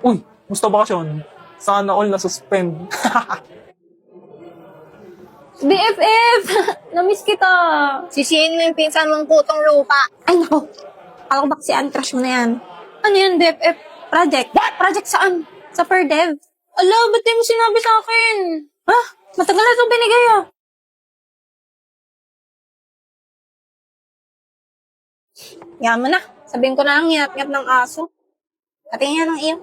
Uy, musta bakasyon? Sana all na-suspend. BFF! Namiss kita! Sisihin mo yung pinsan mong putong lupa. Ay, nako. Akala ko ba si crush mo na yan? Ano yan, BFF? Project? Project saan? Sa Perdev? Ala, ba't di mo sinabi sa akin? Ha? Matagal na itong binigay ah. Yan mo na. Sabihin ko na lang, nginat-ngat ng aso. Katingin yan ng iyo.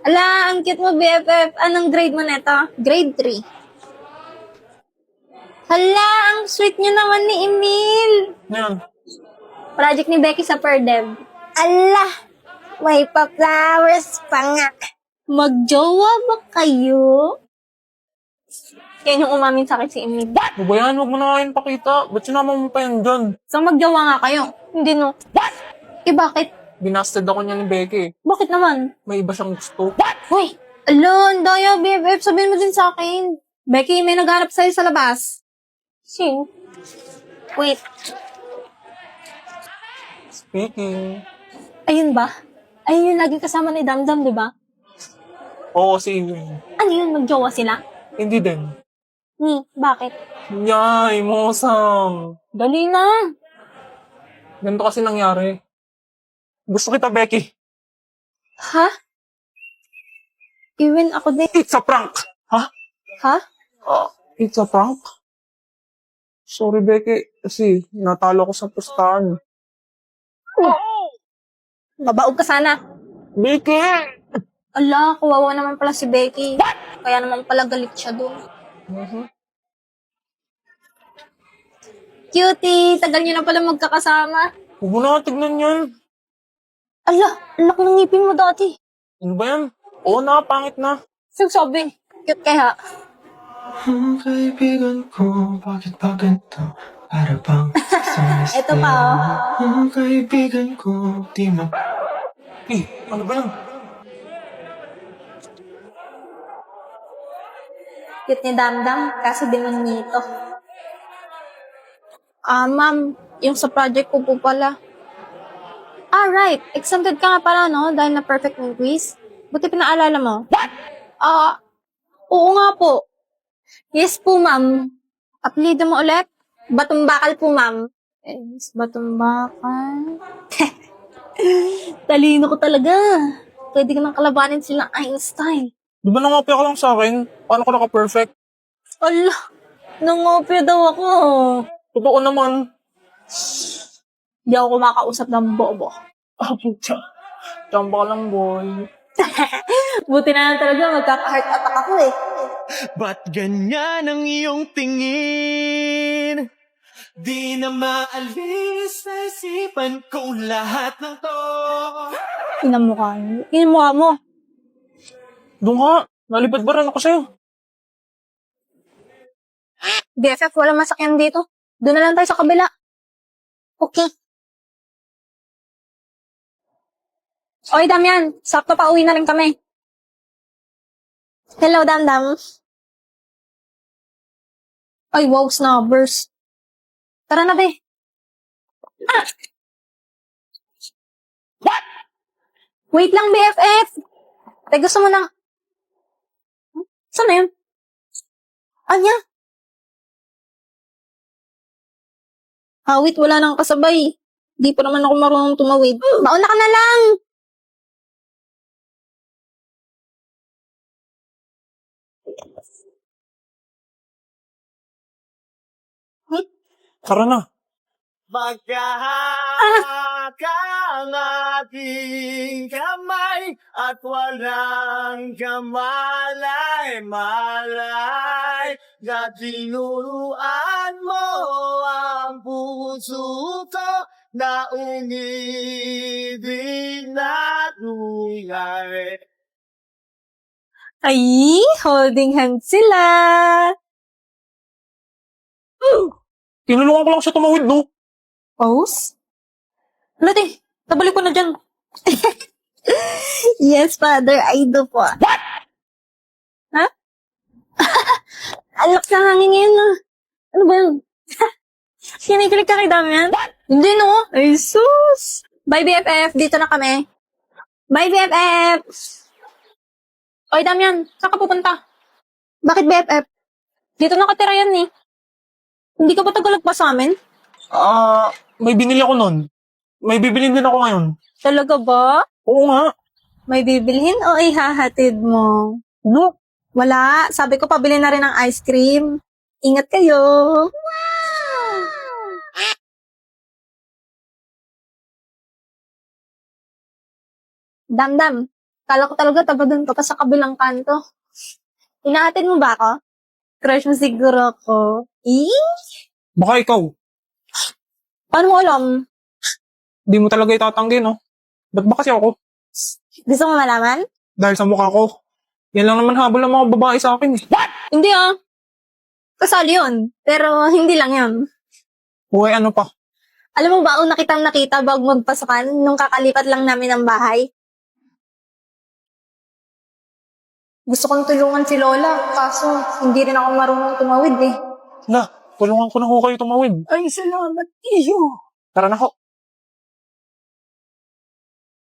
Ala, ang cute mo, BFF. Anong grade mo neta? Grade 3. Hala, ang sweet niyo naman ni Emil. Yan. Project ni Becky sa Perdev. Ala, may pa-flowers pa nga. Magjowa ba kayo? Yan yung umamin sa akin si Emil. Ano ba yan? Huwag mo na ngayon pakita. Ba't sinama mo pa yan dyan? So magjowa nga kayo? Hindi no. Eh bakit? Binasted ako niya ni Becky. Bakit naman? May iba siyang gusto. Hoy! Ala, ang daya, BFF. Sabihin mo din sa akin. Becky, may naghanap sa'yo sa labas. Sino? Wait. Speaking. Ayun ba? Ayun yung lagi kasama ni Damdam, di ba? Oo, si Iwin. Ano yun? Magjowa sila? Hindi din. Bakit? Yay, mosang. Dali na. Ganito kasi nangyari. Gusto kita, Becky. Ha? Even ako din. It's a prank. Ha? Ha? It's a prank? Sorry, Becky. Kasi natalo ko sa pustahan. Mabaog ka sana. Becky! Ala, kawawa naman pala si Becky. Kaya naman pala galit siya doon. Cutie, tagal niyo na pala magkakasama. Huwag mo na tignan yan. Ala, ang laki ng ngipin mo dati. Ano ba yan? Oo na, pangit na. Sabi, cute kaya. Ang kaibigan ko, bakit ba ganito? Para bang sa Ito pa, oh. Ang kaibigan ko, di ma... Eh, ano ba yan? Cute ni Damdam, kaso demonito. Ma'am, yung sa project ko po pala. Right. Exempted ka nga pala, no? Dahil na perfect yung quiz. Buti pinaalala mo. Oo nga po. Yes po, ma'am. Apelido mo ulit? Batumbakal po, ma'am. Yes, Batumbakal. Talino ko talaga. Pwede ka nang kalabanin silang Einstein. Di ba nangopya ka lang sa akin? Paano ka naka-perfect? Ala, nangopya daw ako. Totoo naman. Di ako kumakausap ng bobo. Ah, puta. Chamba ka lang, boy. Buti na lang talaga, magkaka-heart attack ako eh. Ba't ganyan ang iyong tingin? Di na maalis sa isipan ko lahat ng to. Inamukha mo. Inamukha mo. Doon ka. Nalipad ba rin ako sa'yo? BFF, walang masakyan dito. Doon na lang tayo sa kabila. Okay. Oy, Damian. Sakto pa uwi na rin kami. Hello, Damdam. Ay, wow, snubbers. Tara na, be. What? Wait lang, BFF. Te, gusto mo na. Saan na yun? Anya? Hawit, wala nang kasabay. Di pa naman ako marunong tumawid. Mauna ka na lang. Tara na. Magkahakang ating kamay at walang kamalay-malay na tinuruan mo ang puso ko na umibig na tunay. Ay, holding hands sila. Tinulungan ko lang siya tumawid, no? Pose? Wala di, tabalik ko na dyan. Yes, father, I do po. What? Ha? Alak sa hangin ngayon na. Ano ba yun? Kinikilig ka kay Damian? Hindi no. Ay sus. Bye BFF, dito na kami. Bye, BFF! Oy, Damian, saan ka pupunta? Bakit BFF? Dito nakatira yan eh. Hindi ka ba tagalog pa sa amin? May binili ako nun. May bibilin din ako ngayon. Talaga ba? Oo nga. May bibilhin o ihahatid mo? No? Wala. Sabi ko pabili na rin ng ice cream. Ingat kayo. Damdam, kala ko talaga taga doon ka pa sa kabilang kanto. Inahatid mo ba ako? Crush mo siguro ako. Baka ikaw. Paano mo alam? Di mo talaga itatanggi, no? Ba't ba kasi ako? Gusto mo malaman? Dahil sa mukha ko. Yan lang naman habol ng mga babae sa akin, eh. Hindi ah. Kasali yun. Pero hindi lang yun. Uy, ano pa? Alam mo ba ang nakita bago magpasukan nung kakalipat lang namin ng bahay? Gusto kong tulungan si Lola, kaso hindi rin ako marunong tumawid eh. Na, tulungan ko na ho kayo tumawid. Ay, salamat iyo. Tara na ho.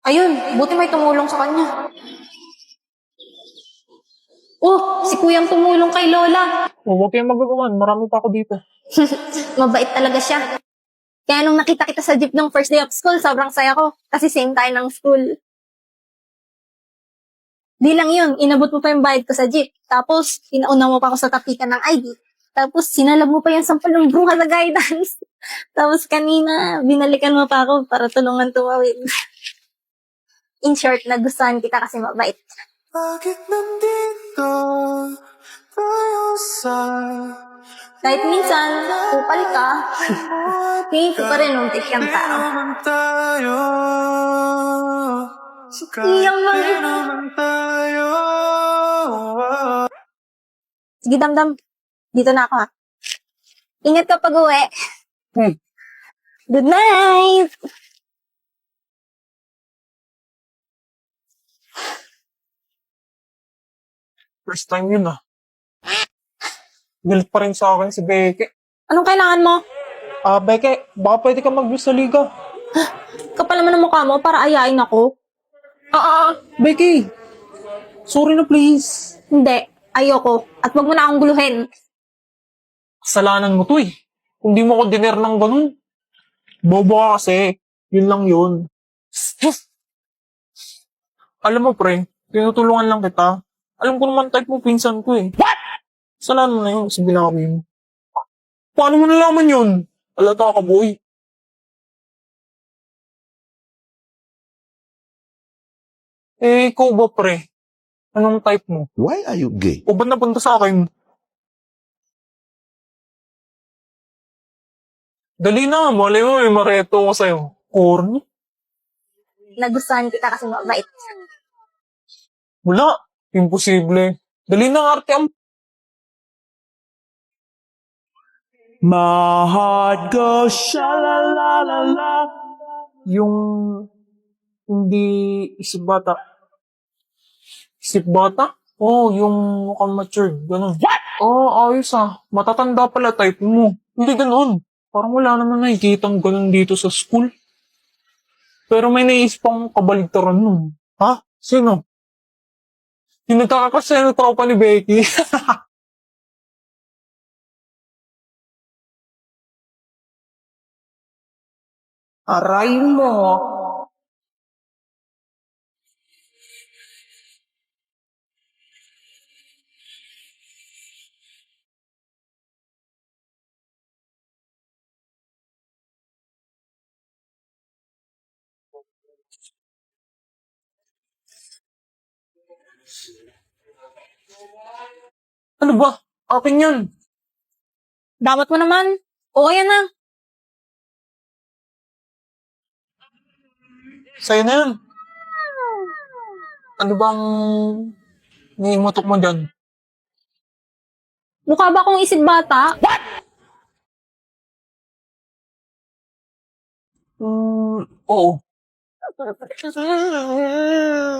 Ayun, buti may tumulong sa kanya. Oh, si Kuyang tumulong kay Lola. Huwag kayong magagawan. Marami pa ako dito. Mabait talaga siya. Kaya nung nakita kita sa jeep ng first day of school, sobrang saya ko. Kasi same tayo ng school. Di lang yun, inabot mo pa yung bayad ko sa jeep. Tapos, inauna mo pa ako sa tapikan ng ID. Tapos, sinalab mo pa yung sampalong bunga sa guidance. Tapos, kanina, binalikan mo pa ako para tulungan tumawid. In short, nagustuhan kita kasi mabait. Bakit nandito tayo sa Kahit minsan, kupal ka, tingin ko pa rin muntik kang tao. naman tayo? Iyang mga... Di naman tayo. Sige, Damdam. Dito na ako ha. Ingat ka pag uwi. Good night! First time yun, ah. Galit pa rin sa akin si Beke. Anong kailangan mo? Beke, baka pwede ka mag-miss sa liga. Kapal naman ang mukha mo para ayain ako. Beke! Sorry na, please. Hindi. Ayoko. At wag mo na akong guluhin. Kasalanan mo to, eh. Kung di mo ko diner ng ganun. Bobo ka kasi. Yun lang yun. Alam mo, pre, tinutulungan lang kita. Alam ko naman type mo, pinsan ko, eh. What? Kasalanan mo na yun kasi binawi mo. Paano mo nalaman yun? Alata ka, boy. Ikaw ba, pre? Anong type mo? Why are you gay? O ba't napunta sa akin? Dali na, malay mo, may mareto ko sa'yo. Corny? Nagustuhan kita kasi mabait. Wala. Imposible. Dali na, arte ang... My heart goes sha-la-la-la-la. Yung... Hindi... Isip bata. Isip bata? Oo, yung mukhang matured. Ganun. What? Oo, ayos ah. Matatanda pala type mo. Hindi ganun. Parang wala naman nakikitang ganun dito sa school. Pero may naisip pang kabaligtaran nun. Ha? Sino? Yung nagkakakasya ng tropa ni Becky. Aray mo. Ano ba? Akin yan. Damat mo naman. Oo, yan na. Sa'yo na yan. Ano bang niimutok mo dyan? Mukha ba akong isip bata? Oo.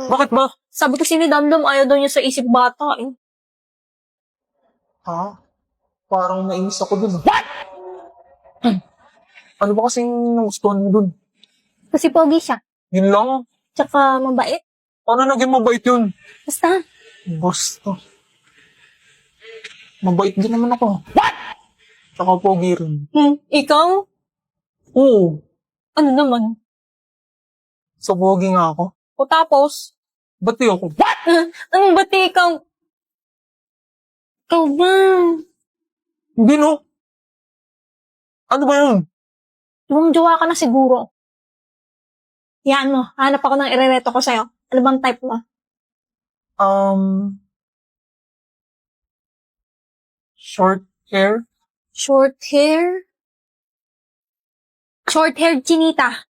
Bakit ba? Sabi ko si Damdam ayaw daw niya sa isip bata eh. Ha? Parang nainis ako dun. Ano ba kasing nagustuhan mo dun? Kasi pogi siya. Yun lang. Tsaka mabait. Paano naging mabait yun? Basta, Basta. Mabait din naman ako. What? Tsaka pogi rin. ikaw? Oo. Ano naman? So, pogi nga ako. O tapos? Ba't di ako? What? Ang bati ikaw? Ikaw ba? Hindi no. Ano ba yun? Jowa ka na siguro. Yan mo, hanap ako ng irereto ko sa'yo. Ano bang type mo? Short hair? Short hair? Short-haired chinita.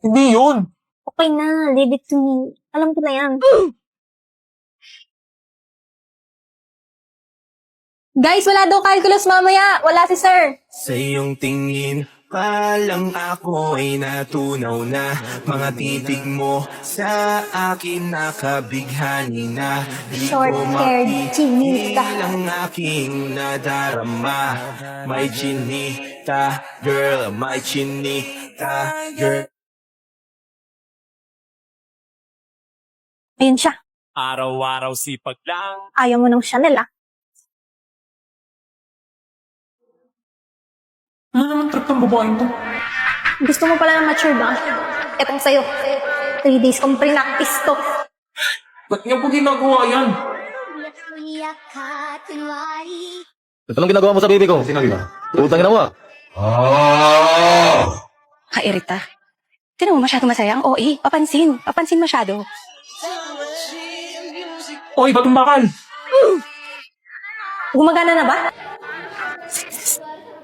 Hindi yun. Okay na, leave it to me. Alam ko na yan. Guys, wala daw calculus mamaya. Wala si sir. Sa iyong tingin palang ako ay natunaw na. Mga titig mo sa akin nakabighani na. Di ko Short-haired chinita. mapigil ang aking nadarama. May chinita, girl, may chinita, girl. Ayun siya. Araw-araw sipag lang. Ayaw mo ng Chanel, ah. Ano naman trip ng babaeng to? Gusto mo pala na matured, ah. Etong sa'yo. 3 days kong pre-practice to. Ba't niya po ginagawa yan? Ito lang ginagawa mo sa baby ko. Sinabi ba? Utang ina mo ah. Kairita. Tinan mo masyado masaya ang OA. Papansin. Papansin masyado. Oy, batong bakal! Gumagana na ba?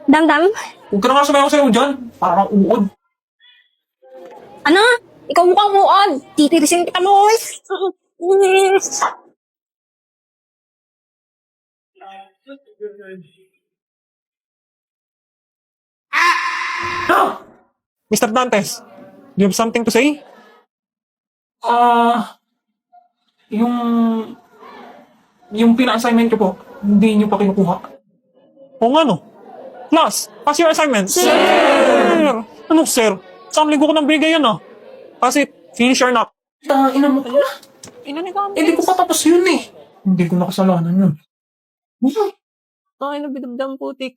Damdam? Huwag ka na nga sumayaw sa'yo dyan. Parang kang uod. Ano? Ikaw mukhang muod. Titirisin kita mo, oy. Mr. Dantes, do you have something to say? Yung pina-assignment ko po, hindi niyo pa kinukuha. O nga no? Class, pass your assignment. Sir! Ano sir? Saan linggo ko nang bigay yan ah? Pass it, finish your nap. Ina mo ka na. Hindi ko pa tapos yun eh. Hindi ko nakasalanan yun. Ay, nabidamdam putik.